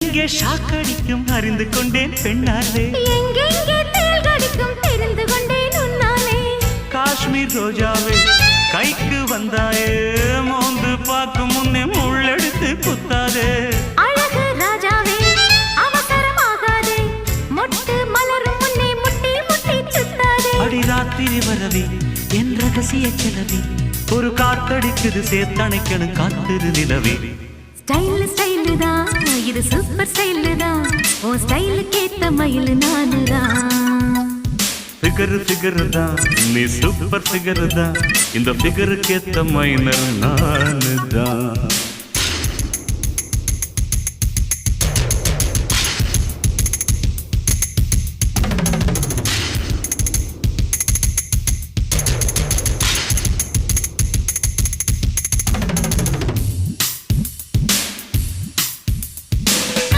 இங்கே ஷாக்கடிக்கும் அறிந்து கொண்டேன் பெண்ணாலே, எங்கெங்கே தேள் கடிக்கும் தெரிந்து கொண்டேன் உன்னாலே. காஷ்மீர் ரோஜாவே கைக்கு வந்தாயே, மோந்து பார்க்கும் முன்னே முள்ளெடுத்து குத்தாதே. அழகு ராஜாவே அவசரமாகாதே, மொட்டு மலரும் முன்னே முட்டி முட்டி சுத்தாதே. அடி ராத்திரி வரவே என் ரகசிய கிளவி, ஒரு காத்தடிக்குது சேர்த்தணைக்கணும் காத்திரு நிலவே. ஸ்டைல் ஸ்டைல் தான் இது சூப்பர் ஸ்டைல் தான், ஓ ஸ்டைலுக்கு ஏத்த மயில் நானு தான். ஃபிகர் தான் நீ சூப்பர் ஃபிகர் தான், இந்த ஃபிகருக்கு ஏத்த மைனர் நானு தான்.